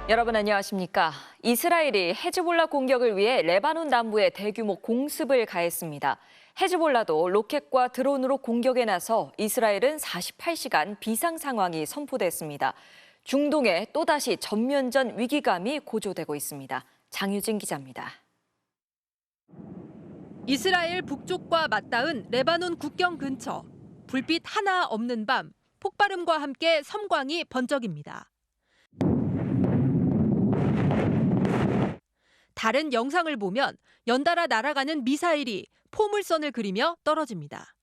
여러분 안녕하십니까? 이스라엘이 헤즈볼라 공격을 위해 레바논 남부에 대규모 공습을 가했습니다. 헤즈볼라도 로켓과 드론으로 공격에 나서 이스라엘은 48시간 비상 상황이 선포됐습니다. 중동에 또다시 전면전 위기감이 고조되고 있습니다. 장유진 기자입니다. 이스라엘 북쪽과 맞닿은 레바논 국경 근처. 불빛 하나 없는 밤, 폭발음과 함께 섬광이 번쩍입니다. 다른 영상을 보면 연달아 날아가는 미사일이 포물선을 그리며 떨어집니다.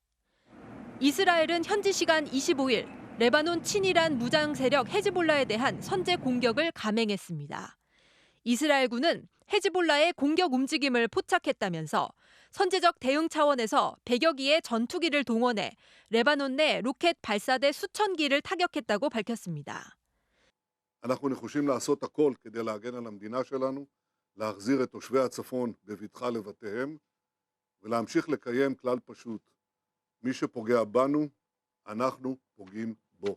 이스라엘은 현지 시간 25일 레바논 친이란 무장 세력 헤즈볼라에 대한 선제 공격을 감행했습니다. 이스라엘군은 헤즈볼라의 공격 움직임을 포착했다면서 선제적 대응 차원에서 100여 기의 전투기를 동원해 레바논 내 로켓 발사대 수천 기를 타격했다고 밝혔습니다. אנחנו נחושים לעשות הכל כדי להגן על המדינה שלנו, להחזיר את תושבי הצפון בבטחה לבתיהם ולהמשיך לקיים כלל פשוט. מי שפוגע בנו, אנחנו פוגעים בו.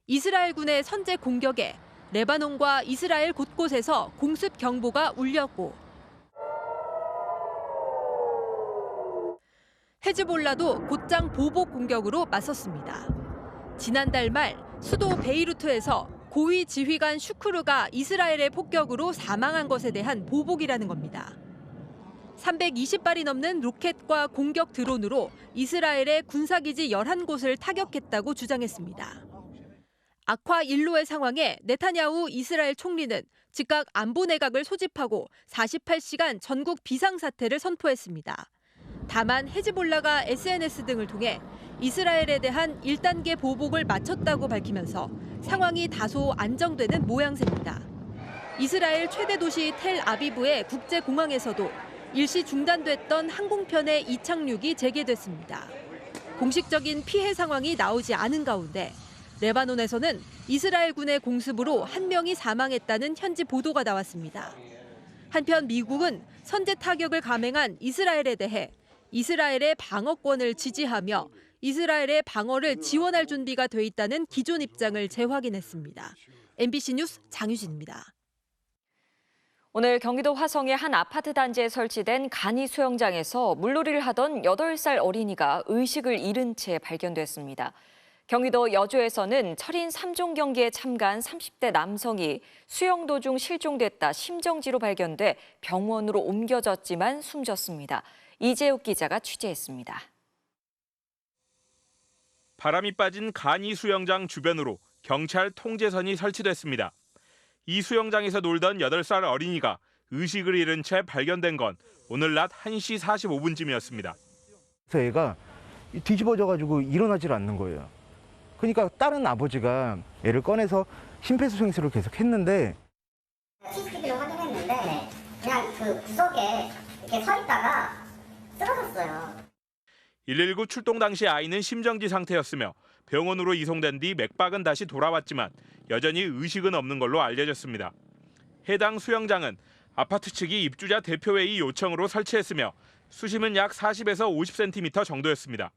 이스라엘군의 선제 공격에 레바논과 이스라엘 곳곳에서 공습 경보가 울렸고 헤즈볼라도 곧장 보복 공격으로 맞섰습니다. 지난달 말 수도 베이루트에서 고위 지휘관 슈크르가 이스라엘의 폭격으로 사망한 것에 대한 보복이라는 겁니다. 320발이 넘는 로켓과 공격 드론으로 이스라엘의 군사기지 11곳을 타격했다고 주장했습니다. 악화 인로의 상황에 네타냐후 이스라엘 총리는 즉각 안보 내각을 소집하고 48시간 전국 비상사태를 선포했습니다. 다만 헤즈볼라가 SNS 등을 통해 이스라엘에 대한 1단계 보복을 마쳤다고 밝히면서 상황이 다소 안정되는 모양새입니다. 이스라엘 최대 도시 텔아비브의 국제공항에서도 일시 중단됐던 항공편의 이착륙이 재개됐습니다. 공식적인 피해 상황이 나오지 않은 가운데 레바논에서는 이스라엘군의 공습으로 한 명이 사망했다는 현지 보도가 나왔습니다. 한편 미국은 선제 타격을 감행한 이스라엘에 대해 이스라엘의 방어권을 지지하며 이스라엘의 방어를 지원할 준비가 돼 있다는 기존 입장을 재확인했습니다. MBC 뉴스 장유진입니다. 오늘 경기도 화성의 한 아파트 단지에 설치된 간이 수영장에서 물놀이를 하던 8살 어린이가 의식을 잃은 채 발견됐습니다. 경기도 여주에서는 철인 3종 경기에 참가한 30대 남성이 수영 도중 실종됐다 심정지로 발견돼 병원으로 옮겨졌지만 숨졌습니다. 이재욱 기자가 취재했습니다. 바람이 빠진 간이 수영장 주변으로 경찰 통제선이 설치됐습니다. 이 수영장에서 놀던 8살 어린이가 의식을 잃은 채 발견된 건 오늘 낮 1시 45분쯤이었습니다. 그래서 애가 뒤집어져가지고 일어나질 않는 거예요. 그러니까 다른 아버지가 애를 꺼내서 심폐소생술을 계속 했는데 CCTV를 확인했는데 그냥 그 구석에 이렇게 서 있다가 쓰러졌어요. 119 출동 당시 아이는 심정지 상태였으며 병원으로 이송된 뒤 맥박은 다시 돌아왔지만 여전히 의식은 없는 걸로 알려졌습니다. 해당 수영장은 아파트 측이 입주자 대표회의 요청으로 설치했으며 수심은 약 40에서 50cm 정도였습니다.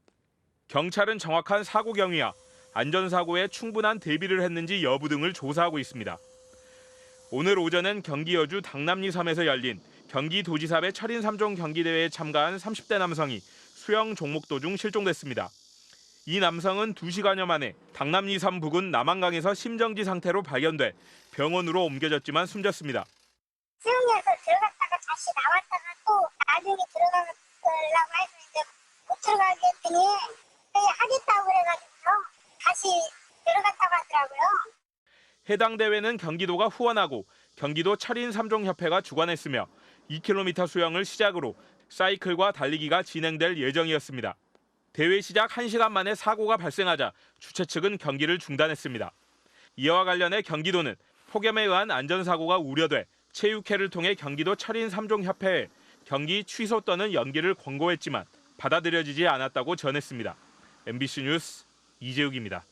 경찰은 정확한 사고 경위와 안전사고에 충분한 대비를 했는지 여부 등을 조사하고 있습니다. 오늘 오전엔 경기 여주 당남리 섬에서 열린 경기도지사회 철인 3종 경기대회에 참가한 30대 남성이 수영 종목 도중 실종됐습니다. 이 남성은 2시간여 만에 당남리 섬 부근 남한강에서 심정지 상태로 발견돼 병원으로 옮겨졌지만 숨졌습니다. 수영장에서 들어갔다가 다시 나왔다가 또 나중에 들어가려고 해서 이제 못 들어가게 했더니 하겠다고 그래가지고요. 다시 들어갔다고 하더라고요. 해당 대회는 경기도가 후원하고 경기도 철인 3종 협회가 주관했으며 2km 수영을 시작으로 사이클과 달리기가 진행될 예정이었습니다. 대회 시작 1시간 만에 사고가 발생하자 주최 측은 경기를 중단했습니다. 이와 관련해 경기도는 폭염에 의한 안전사고가 우려돼 체육회를 통해 경기도 철인 3종 협회에 경기 취소 또는 연기를 권고했지만 받아들여지지 않았다고 전했습니다. MBC 뉴스 이재욱입니다.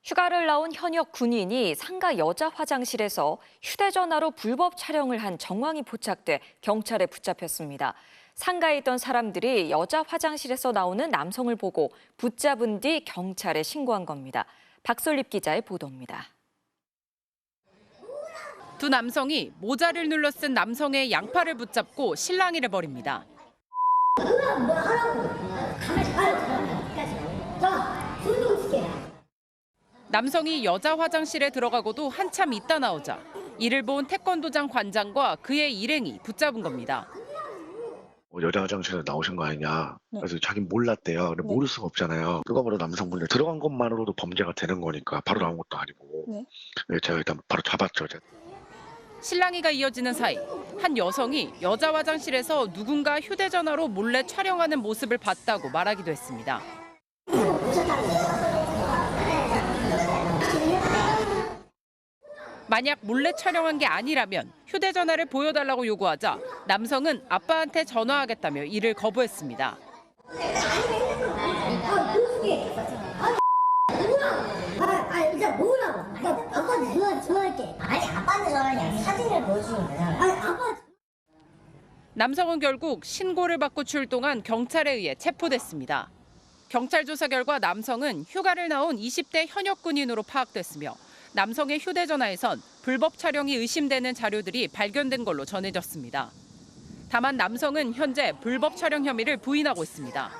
휴가를 나온 현역 군인이 상가 여자 화장실에서 휴대전화로 불법 촬영을 한 정황이 포착돼 경찰에 붙잡혔습니다. 상가에 있던 사람들이 여자 화장실에서 나오는 남성을 보고 붙잡은 뒤 경찰에 신고한 겁니다. 박솔립 기자의 보도입니다. 두 남성이 모자를 눌러 쓴 남성의 양팔을 붙잡고 실랑이를 벌입니다. 남성이 여자 화장실에 들어가고도 한참 있다 나오자 이를 본 태권도장 관장과 그의 일행이 붙잡은 겁니다. 여자 화장실에 나오신 거 아니냐. 그래서 자기는 몰랐대요. 근데 모를 수가 없잖아요. 누가 봐도 남성분들 들어간 것만으로도 범죄가 되는 거니까 바로 나온 것도 아니고. 네, 제가 일단 바로 잡았죠. 실랑이가 이어지는 사이 한 여성이 여자 화장실에서 누군가 휴대전화로 몰래 촬영하는 모습을 봤다고 말하기도 했습니다. 만약 몰래 촬영한 게 아니라면 휴대전화를 보여달라고 요구하자 남성은 아빠한테 전화하겠다며 이를 거부했습니다. 남성은 결국 신고를 받고 출동한 경찰에 의해 체포됐습니다. 경찰 조사 결과 남성은 휴가를 나온 20대 현역 군인으로 파악됐으며 남성의 휴대전화에선 불법 촬영이 의심되는 자료들이 발견된 걸로 전해졌습니다. 다만 남성은 현재 불법 촬영 혐의를 부인하고 있습니다.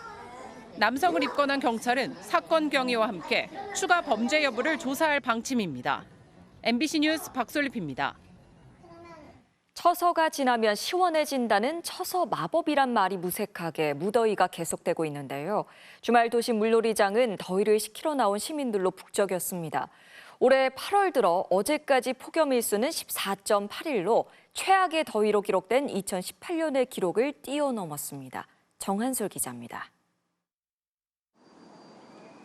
남성을 입건한 경찰은 사건 경위와 함께 추가 범죄 여부를 조사할 방침입니다. MBC 뉴스 박솔립입니다. 처서가 지나면 시원해진다는 처서 마법이란 말이 무색하게 무더위가 계속되고 있는데요. 주말 도심 물놀이장은 더위를 식히러 나온 시민들로 북적였습니다. 올해 8월 들어 어제까지 폭염 일수는 14.8일로 최악의 더위로 기록된 2018년의 기록을 뛰어넘었습니다. 정한솔 기자입니다.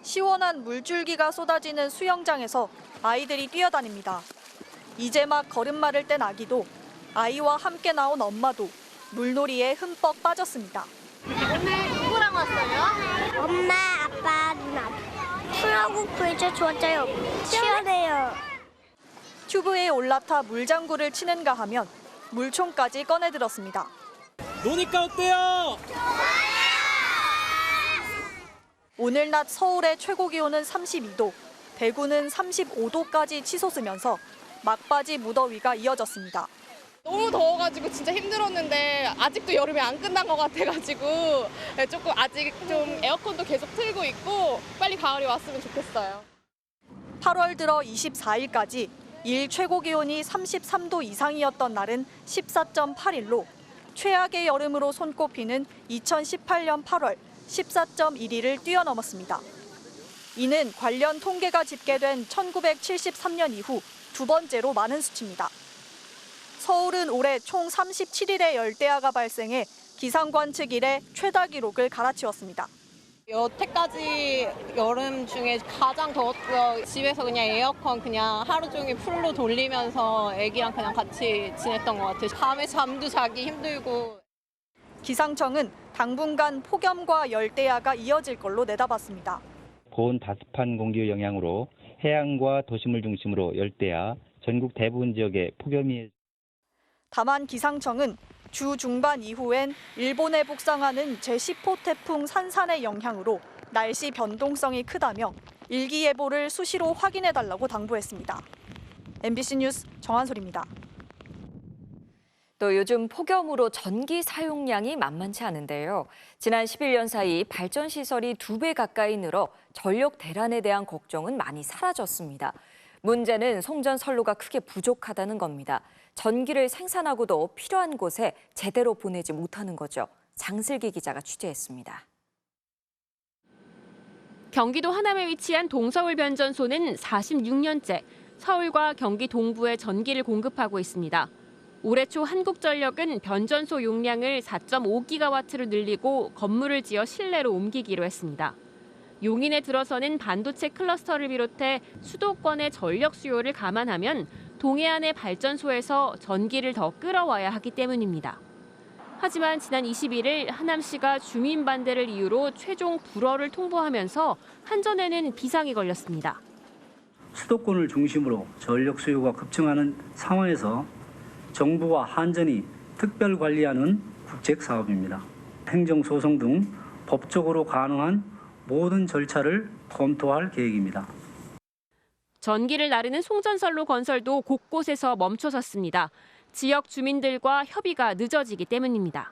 시원한 물줄기가 쏟아지는 수영장에서 아이들이 뛰어다닙니다. 이제 막 걸음마를 뗀 아기도 아이와 함께 나온 엄마도 물놀이에 흠뻑 빠졌습니다. 오늘 누구랑 왔어요? 엄마, 아빠, 누나. 프라국 불저 좋았어요. 시원해요. 튜브에 올라타 물장구를 치는가 하면 물총까지 꺼내들었습니다. 노니까 어때요? 오늘 낮 서울의 최고 기온은 32도, 대구는 35도까지 치솟으면서 막바지 무더위가 이어졌습니다. 너무 더워가지고 진짜 힘들었는데 아직도 여름이 안 끝난 것 같아가지고 조금 아직 좀 에어컨도 계속 틀고 있고 빨리 가을이 왔으면 좋겠어요. 8월 들어 24일까지 일 최고 기온이 33도 이상이었던 날은 14.8일로 최악의 여름으로 손꼽히는 2018년 8월 14.1일을 뛰어넘었습니다. 이는 관련 통계가 집계된 1973년 이후 두 번째로 많은 수치입니다. 서울은 올해 총 37일의 열대야가 발생해 기상관측 이래 최다 기록을 갈아치웠습니다. 여태까지 여름 중에 가장 더웠고요. 집에서 그냥 에어컨 그냥 하루 종일 풀로 돌리면서 애기랑 그냥 같이 지냈던 것 같아요. 밤에 잠도 자기 힘들고. 기상청은 당분간 폭염과 열대야가 이어질 걸로 내다봤습니다. 고온 다습한 공기 영향으로 해안과 도심을 중심으로 열대야, 전국 대부분 지역에 폭염이. 다만 기상청은 주 중반 이후엔 일본에 북상하는 제10호 태풍 산산의 영향으로 날씨 변동성이 크다며 일기예보를 수시로 확인해달라고 당부했습니다. MBC 뉴스 정한솔입니다. 또 요즘 폭염으로 전기 사용량이 만만치 않은데요. 지난 11년 사이 발전 시설이 2배 가까이 늘어 전력 대란에 대한 걱정은 많이 사라졌습니다. 문제는 송전 선로가 크게 부족하다는 겁니다. 전기를 생산하고도 필요한 곳에 제대로 보내지 못하는 거죠. 장슬기 기자가 취재했습니다. 경기도 하남에 위치한 동서울 변전소는 46년째 서울과 경기 동부에 전기를 공급하고 있습니다. 올해 초 한국전력은 변전소 용량을 4.5기가와트로 늘리고 건물을 지어 실내로 옮기기로 했습니다. 용인에 들어서는 반도체 클러스터를 비롯해 수도권의 전력 수요를 감안하면 동해안의 발전소에서 전기를 더 끌어와야 하기 때문입니다. 하지만 지난 21일 하남시가 주민 반대를 이유로 최종 불허를 통보하면서 한전에는 비상이 걸렸습니다. 수도권을 중심으로 전력 수요가 급증하는 상황에서 정부와 한전이 특별 관리하는 국책 사업입니다. 행정소송 등 법적으로 가능한 모든 절차를 검토할 계획입니다. 전기를 나르는 송전선로 건설도 곳곳에서 멈춰섰습니다. 지역 주민들과 협의가 늦어지기 때문입니다.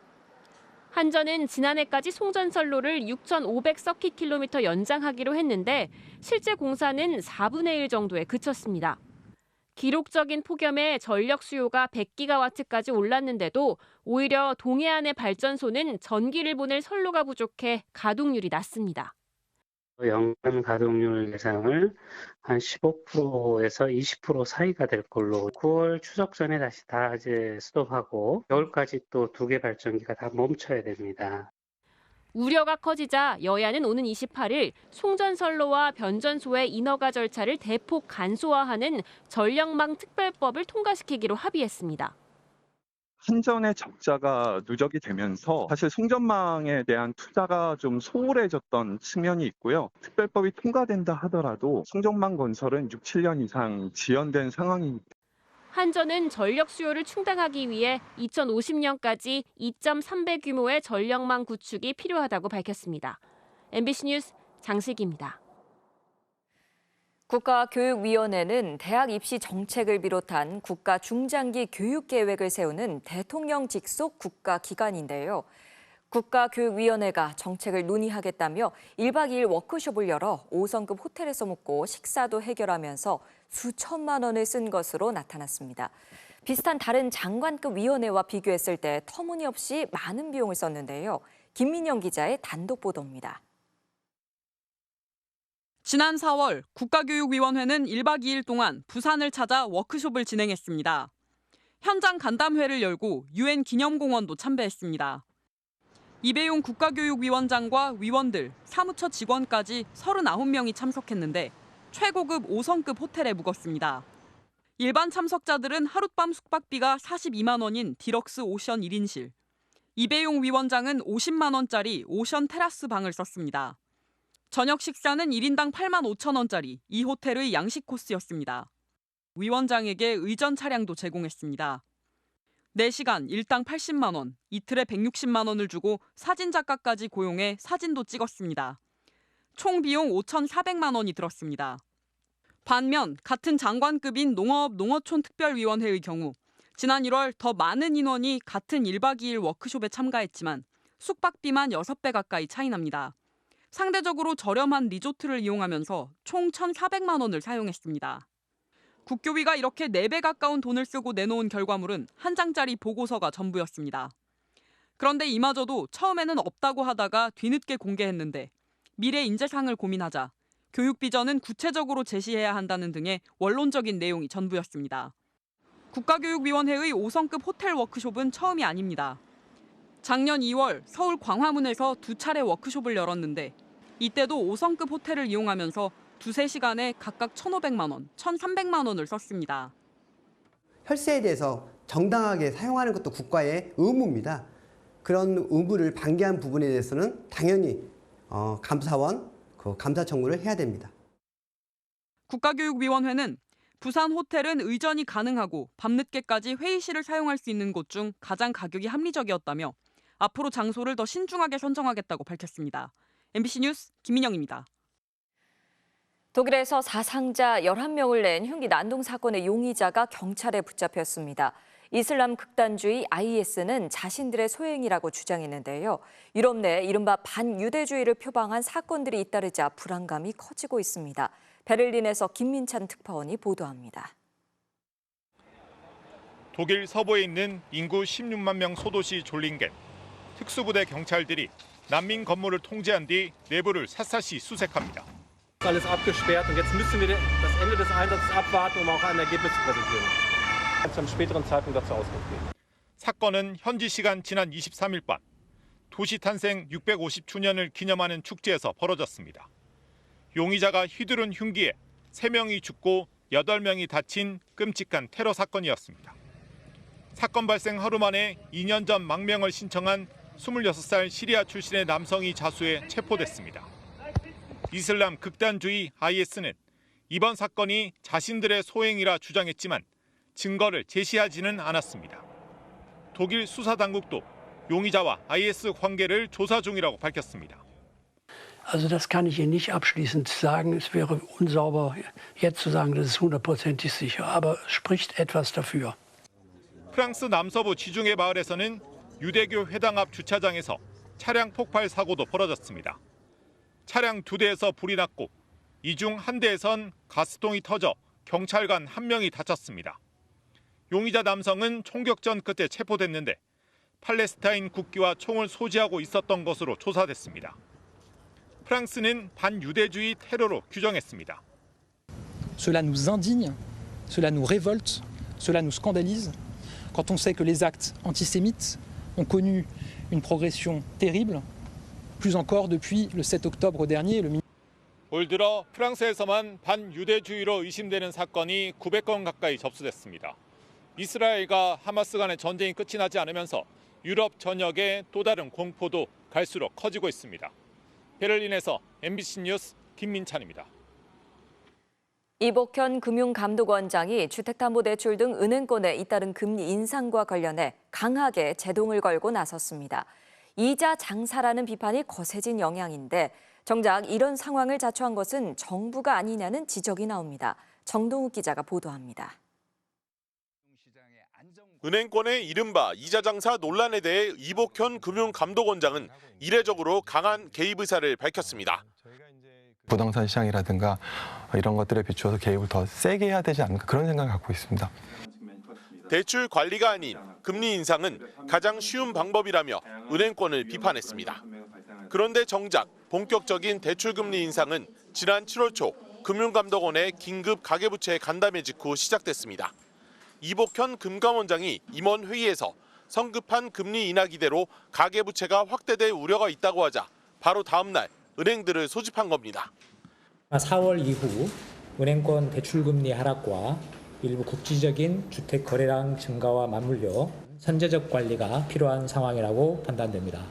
한전은 지난해까지 송전선로를 6,500서킷킬로미터 연장하기로 했는데 실제 공사는 4분의 1 정도에 그쳤습니다. 기록적인 폭염에 전력 수요가 100기가와트까지 올랐는데도 오히려 동해안의 발전소는 전기를 보낼 선로가 부족해 가동률이 낮습니다. 연간 가동률 예상을 한 15%에서 20% 사이가 될 걸로 9월 추석 전에 다시 다 이제 스톱하고 겨울까지 또 2개 발전기가 다 멈춰야 됩니다. 우려가 커지자 여야는 오는 28일 송전선로와 변전소의 인허가 절차를 대폭 간소화하는 전력망 특별법을 통과시키기로 합의했습니다. 한전의 적자가 누적이 되면서 사실 송전망에 대한 투자가 좀 소홀해졌던 측면이 있고요. 특별법이 통과된다 하더라도 송전망 건설은 6, 7년 이상 지연된 상황입니다. 한전은 전력 수요를 충당하기 위해 2050년까지 2.3배 규모의 전력망 구축이 필요하다고 밝혔습니다. MBC 뉴스 장슬기입니다. 국가교육위원회는 대학 입시 정책을 비롯한 국가 중장기 교육 계획을 세우는 대통령 직속 국가기관인데요. 국가교육위원회가 정책을 논의하겠다며 1박 2일 워크숍을 열어 5성급 호텔에서 묵고 식사도 해결하면서 수천만 원을 쓴 것으로 나타났습니다. 비슷한 다른 장관급 위원회와 비교했을 때 터무니없이 많은 비용을 썼는데요. 김민영 기자의 단독 보도입니다. 지난 4월 국가교육위원회는 1박 2일 동안 부산을 찾아 워크숍을 진행했습니다. 현장 간담회를 열고 UN 기념공원도 참배했습니다. 이배용 국가교육위원장과 위원들, 사무처 직원까지 39명이 참석했는데 최고급 5성급 호텔에 묵었습니다. 일반 참석자들은 하룻밤 숙박비가 42만 원인 디럭스 오션 1인실, 이배용 위원장은 50만 원짜리 오션 테라스 방을 썼습니다. 저녁 식사는 1인당 8만 5천 원짜리 이 호텔의 양식 코스였습니다. 위원장에게 의전 차량도 제공했습니다. 4시간 일당 80만 원, 이틀에 160만 원을 주고 사진작가까지 고용해 사진도 찍었습니다. 총 비용 5,400만 원이 들었습니다. 반면 같은 장관급인 농어촌특별위원회의 경우 지난 1월 더 많은 인원이 같은 1박 2일 워크숍에 참가했지만 숙박비만 6배 가까이 차이 납니다. 상대적으로 저렴한 리조트를 이용하면서 총 1,400만 원을 사용했습니다. 국교위가 이렇게 4배 가까운 돈을 쓰고 내놓은 결과물은 한 장짜리 보고서가 전부였습니다. 그런데 이마저도 처음에는 없다고 하다가 뒤늦게 공개했는데 미래 인재상을 고민하자 교육 비전은 구체적으로 제시해야 한다는 등의 원론적인 내용이 전부였습니다. 국가교육위원회의 5성급 호텔 워크숍은 처음이 아닙니다. 작년 2월 서울 광화문에서 2차례 워크숍을 열었는데 이때도 5성급 호텔을 이용하면서 2-3시간에 각각 1,500만 원, 1,300만 원을 썼습니다. 혈세에 대해서 정당하게 사용하는 것도 국가의 의무입니다. 그런 의무를 방기한 부분에 대해서는 당연히 감사원, 감사 청구를 해야 됩니다. 국가교육위원회는 부산 호텔은 의전이 가능하고 밤늦게까지 회의실을 사용할 수 있는 곳 중 가장 가격이 합리적이었다며 앞으로 장소를 더 신중하게 선정하겠다고 밝혔습니다. MBC 뉴스 김민영입니다. 독일에서 사상자 11명을 낸 흉기 난동 사건의 용의자가 경찰에 붙잡혔습니다. 이슬람 극단주의 IS는 자신들의 소행이라고 주장했는데요. 유럽 내 이른바 반유대주의를 표방한 사건들이 잇따르자 불안감이 커지고 있습니다. 베를린에서 김민찬 특파원이 보도합니다. 독일 서부에 있는 인구 16만 명 소도시 졸링겐. 특수부대 경찰들이 난민 건물을 통제한 뒤 내부를 샅샅이 수색합니다. Alles abgesperrt und jetzt müssen wir das Ende des Einsatzes abwarten, um auch ein Ergebnis zu präsentieren. Zum späteren Zeitpunkt dazu Auskunft geben. 사건은 현지 시간 지난 23일 밤 도시 탄생 650주년을 기념하는 축제에서 벌어졌습니다. 용의자가 휘두른 흉기에 3명이 죽고 8명이 다친 끔찍한 테러 사건이었습니다. 사건 발생 하루 만에 2년 전 망명을 신청한 26살 시리아 출신의 남성이 자수해 체포됐습니다. 이슬람 극단주의 IS는 이번 사건이 자신들의 소행이라 주장했지만 증거를 제시하지는 않았습니다. 독일 수사당국도 용의자와 IS 관계를 조사 중이라고 밝혔습니다. Also das kann ich Ihnen nicht abschließend sagen. Es wäre unsauber, jetzt zu sagen, das ist 100%ig sicher. Aber es spricht etwas dafür. 프랑스 남서부 지중해 마을에서는 유대교 회당 앞 주차장에서 차량 폭발 사고도 벌어졌습니다. 차량 2대에서 불이 났고 이 중 한 대에선 가스통이 터져 경찰관 1명이 다쳤습니다. 용의자 남성은 총격전 끝에 체포됐는데 팔레스타인 국기와 총을 소지하고 있었던 것으로 조사됐습니다. 프랑스는 반유대주의 테러로 규정했습니다. Cela nous indigne, cela nous révolte, cela nous scandalise quand on sait que les actes antisémites ont connu une progression terrible, plus encore depuis le 7 octobre dernier. 올 들어 프랑스에서만 반유대주의로 의심되는 사건이 900건 가까이 접수됐습니다. 이스라엘과 하마스 간의 전쟁이 끝이 나지 않으면서 유럽 전역의 또 다른 공포도 갈수록 커지고 있습니다. 베를린에서 MBC 뉴스 김민찬입니다. 이복현 금융감독원장이 주택담보대출 등 은행권의 잇따른 금리 인상과 관련해 강하게 제동을 걸고 나섰습니다. 이자 장사라는 비판이 거세진 영향인데 정작 이런 상황을 자초한 것은 정부가 아니냐는 지적이 나옵니다. 정동욱 기자가 보도합니다. 은행권의 이른바 이자 장사 논란에 대해 이복현 금융감독원장은 이례적으로 강한 개입 의사를 밝혔습니다. 부동산 시장이라든가 이런 것들에 비추어서 개입을 더 세게 해야 되지 않을까 그런 생각을 갖고 있습니다. 대출 관리가 아닌 금리 인상은 가장 쉬운 방법이라며 은행권을 비판했습니다. 그런데 정작 본격적인 대출 금리 인상은 지난 7월 초 금융감독원의 긴급 가계부채 간담회 직후 시작됐습니다. 이복현 금감원장이 임원 회의에서 성급한 금리 인하 기대로 가계부채가 확대될 우려가 있다고 하자 바로 다음 날 은행들을 소집한 겁니다. 4월 이후 은행권 대출금리 하락과 일부 국지적인 주택 거래량 증가와 맞물려 선제적 관리가 필요한 상황이라고 판단됩니다.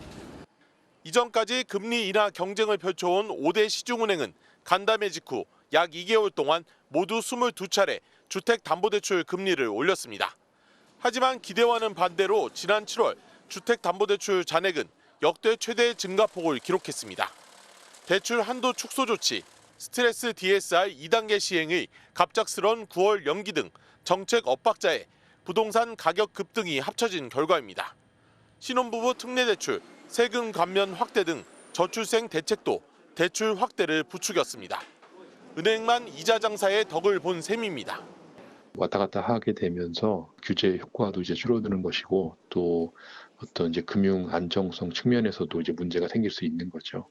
이전까지 금리 인하 경쟁을 펼쳐온 5대 시중은행은 간담회 직후 약 2개월 동안 모두 22차례 주택담보대출 금리를 올렸습니다. 하지만 기대와는 반대로 지난 7월 주택담보대출 잔액은 역대 최대 증가폭을 기록했습니다. 대출 한도 축소 조치, 스트레스 DSR 2단계 시행의 갑작스런 9월 연기 등 정책 엇박자에 부동산 가격 급등이 합쳐진 결과입니다. 신혼부부 특례대출, 세금 감면 확대 등 저출생 대책도 대출 확대를 부추겼습니다. 은행만 이자 장사의 덕을 본 셈입니다. 왔다 갔다 하게 되면서 규제 효과도 이제 줄어드는 것이고 또 어떤 이제 금융 안정성 측면에서도 이제 문제가 생길 수 있는 거죠.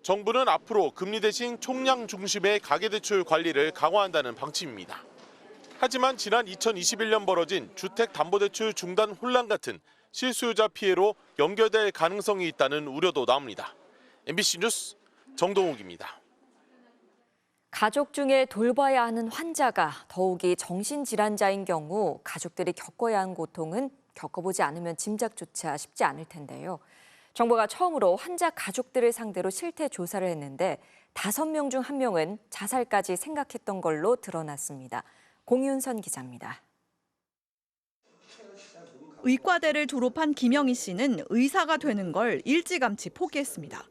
정부는 앞으로 금리 대신 총량 중심의 가계대출 관리를 강화한다는 방침입니다. 하지만 지난 2021년 벌어진 주택담보대출 중단 혼란 같은 실수요자 피해로 연결될 가능성이 있다는 우려도 나옵니다. MBC 뉴스 정동욱입니다. 가족 중에 돌봐야 하는 환자가 더욱이 정신질환자인 경우 가족들이 겪어야 하는 고통은 겪어보지 않으면 짐작조차 쉽지 않을 텐데요. 정부가 처음으로 환자 가족들을 상대로 실태 조사를 했는데 5명 중 1명은 자살까지 생각했던 걸로 드러났습니다. 공윤선 기자입니다. 의과대를 졸업한 김영희 씨는 의사가 되는 걸 일찌감치 포기했습니다.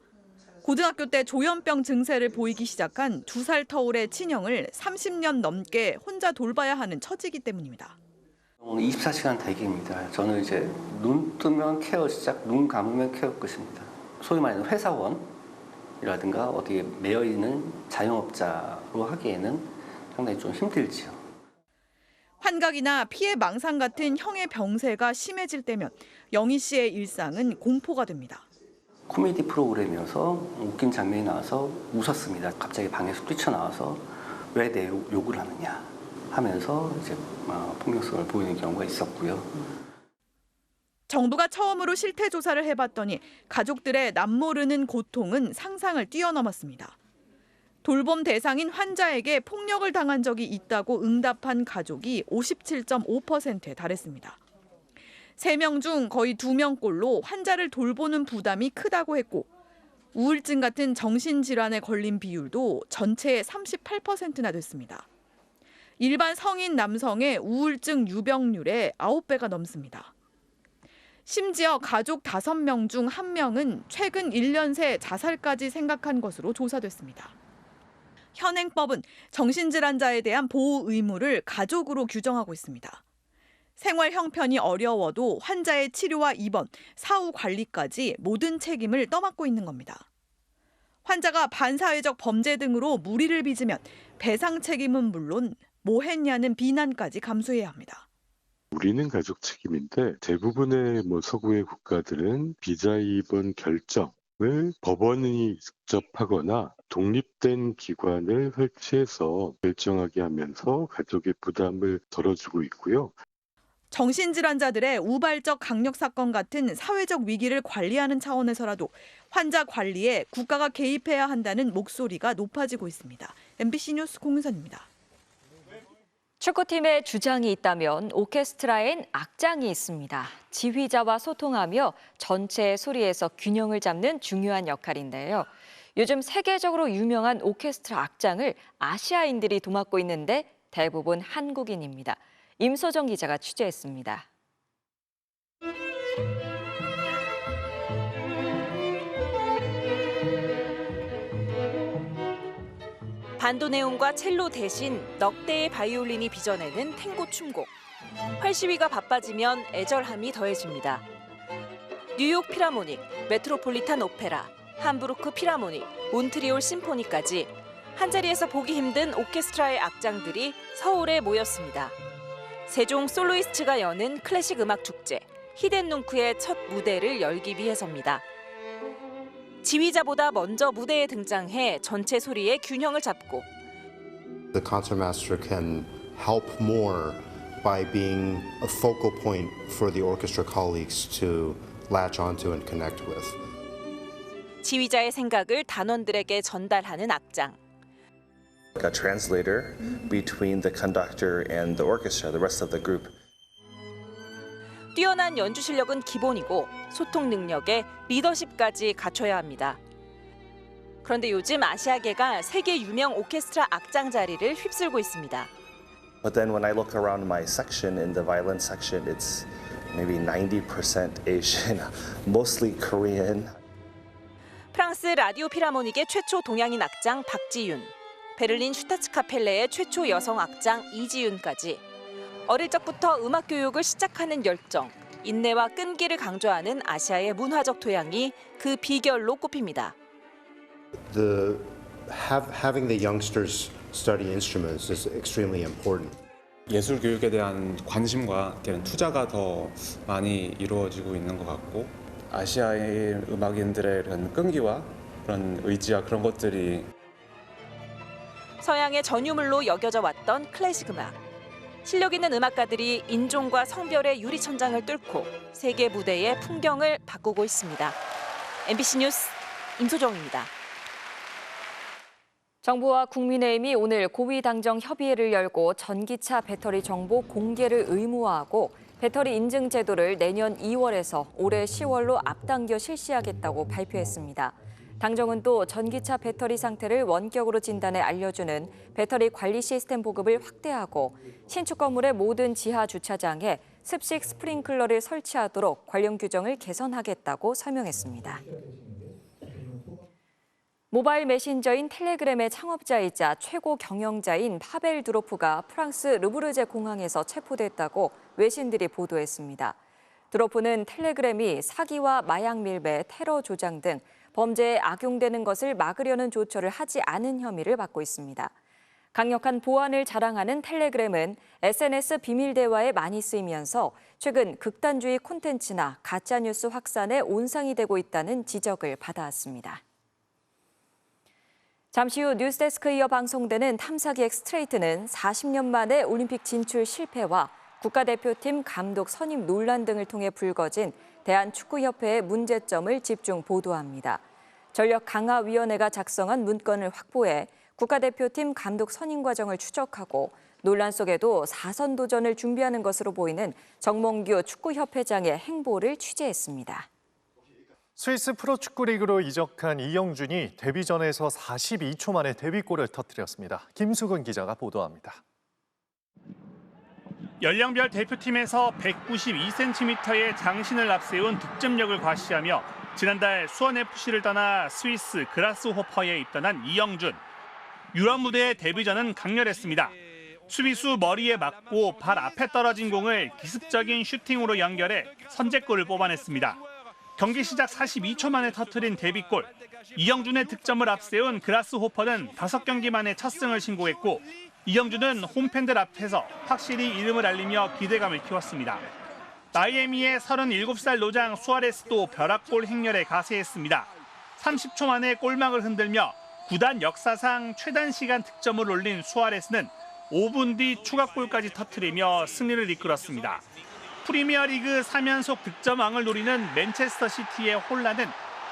고등학교 때 조현병 증세를 보이기 시작한 2살 터울의 친형을 30년 넘게 혼자 돌봐야 하는 처지이기 때문입니다. 24시간 대기입니다. 저는 이제 눈 뜨면 케어 시작, 눈 감으면 케어 끝입니다. 소위 말하는 회사원이라든가 어디에 매여 있는 자영업자로 하기에는 상당히 좀 힘들지요. 환각이나 피해 망상 같은 형의 병세가 심해질 때면 영희 씨의 일상은 공포가 됩니다. 코미디 프로그램이어서 웃긴 장면이 나와서 웃었습니다. 갑자기 방에서 뛰쳐나와서 왜 내 욕을 하느냐 하면서 이제 폭력성을 보이는 경우가 있었고요. 정부가 처음으로 실태 조사를 해봤더니 가족들의 남모르는 고통은 상상을 뛰어넘었습니다. 돌봄 대상인 환자에게 폭력을 당한 적이 있다고 응답한 가족이 57.5%에 달했습니다. 3명 중 거의 2명꼴로 환자를 돌보는 부담이 크다고 했고 우울증 같은 정신질환에 걸린 비율도 전체의 38%나 됐습니다. 일반 성인 남성의 우울증 유병률의 9배가 넘습니다. 심지어 가족 5명 중 1명은 최근 1년 새 자살까지 생각한 것으로 조사됐습니다. 현행법은 정신질환자에 대한 보호 의무를 가족으로 규정하고 있습니다. 생활 형편이 어려워도 환자의 치료와 입원, 사후 관리까지 모든 책임을 떠맡고 있는 겁니다. 환자가 반사회적 범죄 등으로 무리를 빚으면 배상 책임은 물론 뭐 했냐는 비난까지 감수해야 합니다. 우리는 가족 책임인데 대부분의 서구의 국가들은 비자 입원 결정을 법원이 직접 하거나 독립된 기관을 설치해서 결정하게 하면서 가족의 부담을 덜어주고 있고요. 정신질환자들의 우발적 강력 사건 같은 사회적 위기를 관리하는 차원에서라도 환자 관리에 국가가 개입해야 한다는 목소리가 높아지고 있습니다. MBC 뉴스 공은선입니다. 축구팀에 주장이 있다면 오케스트라엔 악장이 있습니다. 지휘자와 소통하며 전체의 소리에서 균형을 잡는 중요한 역할인데요. 요즘 세계적으로 유명한 오케스트라 악장을 아시아인들이 도맡고 있는데 대부분 한국인입니다. 임소정 기자가 취재했습니다. 반도네온과 첼로 대신 넉 대의 바이올린이 빚어내는 탱고 춤곡. 활시위가 바빠지면 애절함이 더해집니다. 뉴욕 피라모닉, 메트로폴리탄 오페라, 함부르크 피라모닉, 몬트리올 심포니까지 한자리에서 보기 힘든 오케스트라의 악장들이 서울에 모였습니다. 세종 솔로이스트가 여는 클래식 음악 축제, 히덴눈크의 첫 무대를 열기 위해서입니다. 지휘자보다 먼저 무대에 등장해 전체 소리의 균형을 잡고 The concertmaster can help more by being a focal point for the orchestra colleagues to latch onto and connect with. 지휘자의 생각을 단원들에게 전달하는 악장. A translator between the conductor and the orchestra, the rest of the group. 뛰어난 연주 실력은 기본이고 소통 능력에 리더십까지 갖춰야 합니다. 그런데 요즘 아시아계가 세계 유명 오케스트라 악장 자리를 휩쓸고 있습니다. But then when I look around my section, in the violin section, it's maybe 90% Asian, mostly Korean. 프랑스 라디오 피라모닉의 최초 동양인 악장 박지윤, 베를린 슈타츠카펠레의 최초 여성 악장 이지윤까지 어릴 적부터 음악 교육을 시작하는 열정, 인내와 끈기를 강조하는 아시아의 문화적 토양이 그 비결로 꼽힙니다. Having the youngsters study instruments is extremely important. 예술 교육에 대한 관심과 이런 투자가 더 많이 이루어지고 있는 것 같고 아시아의 음악인들의 그런 끈기와 그런 의지와 그런 것들이 서양의 전유물로 여겨져 왔던 클래식 음악. 실력 있는 음악가들이 인종과 성별의 유리천장을 뚫고 세계 무대의 풍경을 바꾸고 있습니다. MBC 뉴스 임소정입니다. 정부와 국민의힘이 오늘 고위 당정 협의회를 열고 전기차 배터리 정보 공개를 의무화하고 배터리 인증 제도를 내년 2월에서 올해 10월로 앞당겨 실시하겠다고 발표했습니다. 당정은 또 전기차 배터리 상태를 원격으로 진단해 알려주는 배터리 관리 시스템 보급을 확대하고 신축 건물의 모든 지하 주차장에 습식 스프링클러를 설치하도록 관련 규정을 개선하겠다고 설명했습니다. 모바일 메신저인 텔레그램의 창업자이자 최고 경영자인 파벨 드로프가 프랑스 르브르제 공항에서 체포됐다고 외신들이 보도했습니다. 드로프는 텔레그램이 사기와 마약 밀배, 테러 조장 등 범죄에 악용되는 것을 막으려는 조처를 하지 않은 혐의를 받고 있습니다. 강력한 보안을 자랑하는 텔레그램은 SNS 비밀 대화에 많이 쓰이면서 최근 극단주의 콘텐츠나 가짜뉴스 확산에 온상이 되고 있다는 지적을 받아왔습니다. 잠시 후 뉴스데스크 이어 방송되는 탐사기획 스트레이트는 40년 만에 올림픽 진출 실패와 국가대표팀 감독 선임 논란 등을 통해 불거진 대한축구협회의 문제점을 집중 보도합니다. 전력강화위원회가 작성한 문건을 확보해 국가대표팀 감독 선임 과정을 추적하고 논란 속에도 4선 도전을 준비하는 것으로 보이는 정몽규 축구협회장의 행보를 취재했습니다. 스위스 프로축구 리그로 이적한 이영준이 데뷔전에서 42초 만에 데뷔골을 터뜨렸습니다. 김수근 기자가 보도합니다. 연령별 대표팀에서 192cm의 장신을 앞세운 득점력을 과시하며 지난달 수원FC를 떠나 스위스 그라스호퍼에 입단한 이영준. 유럽 무대의 데뷔전은 강렬했습니다. 수비수 머리에 맞고 발 앞에 떨어진 공을 기습적인 슈팅으로 연결해 선제골을 뽑아냈습니다. 경기 시작 42초 만에 터뜨린 데뷔골. 이영준의 득점을 앞세운 그라스호퍼는 5경기 만에 첫 승을 신고했고 이영준은 홈팬들 앞에서 확실히 이름을 알리며 기대감을 키웠습니다. 마이애미의 37살 노장 수아레스도 벼락골 행렬에 가세했습니다. 30초 만에 골망을 흔들며 구단 역사상 최단 시간 득점을 올린 수아레스는 5분 뒤 추가골까지 터뜨리며 승리를 이끌었습니다. 프리미어리그 3연속 득점왕을 노리는 맨체스터 시티의 홀란은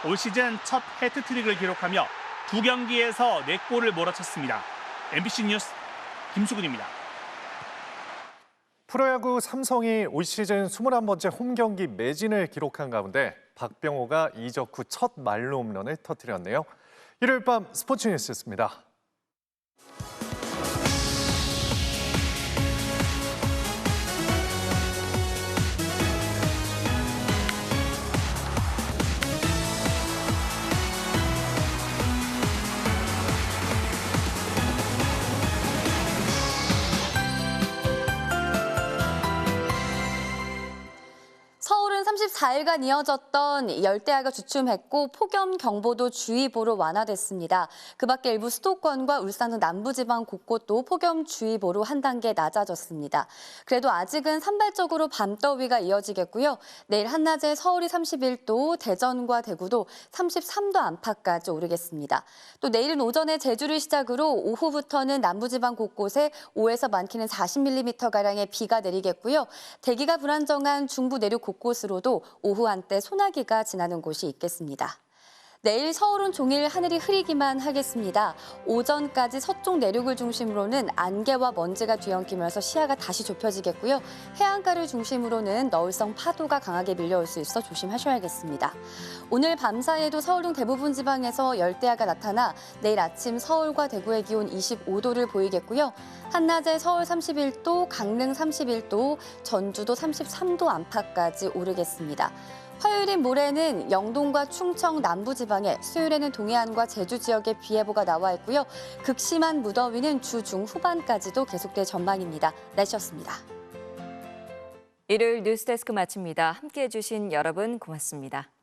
올 시즌 첫 해트트릭을 기록하며 2경기에서 4골을 몰아쳤습니다. MBC 뉴스 김수근입니다. 프로야구 삼성이 올 시즌 21번째 홈경기 매진을 기록한 가운데 박병호가 이적 후 첫 말로 홈런을 터뜨렸네요. 일요일 밤 스포츠 뉴스였습니다. 서울은 34일간 이어졌던 열대야가 주춤했고 폭염경보도 주의보로 완화됐습니다. 그 밖에 일부 수도권과 울산 등 남부지방 곳곳도 폭염주의보로 한 단계 낮아졌습니다. 그래도 아직은 산발적으로 밤더위가 이어지겠고요. 내일 한낮에 서울이 31도, 대전과 대구도 33도 안팎까지 오르겠습니다. 또 내일은 오전에 제주를 시작으로 오후부터는 남부지방 곳곳에 5에서 많게는 40mm가량의 비가 내리겠고요. 대기가 불안정한 중부 내륙 곳곳으로도 오후 한때 소나기가 지나는 곳이 있겠습니다. 내일 서울은 종일 하늘이 흐리기만 하겠습니다. 오전까지 서쪽 내륙을 중심으로는 안개와 먼지가 뒤엉키면서 시야가 다시 좁혀지겠고요. 해안가를 중심으로는 너울성 파도가 강하게 밀려올 수 있어 조심하셔야겠습니다. 오늘 밤사이에도 서울 등 대부분 지방에서 열대야가 나타나 내일 아침 서울과 대구의 기온 25도를 보이겠고요. 한낮에 서울 31도, 강릉 31도, 전주도 33도 안팎까지 오르겠습니다. 화요일인 모레는 영동과 충청 남부지방에, 수요일에는 동해안과 제주 지역에 비 예보가 나와 있고요. 극심한 무더위는 주 중후반까지도 계속될 전망입니다. 날씨였습니다. 일요일 뉴스데스크 마칩니다. 함께해 주신 여러분 고맙습니다.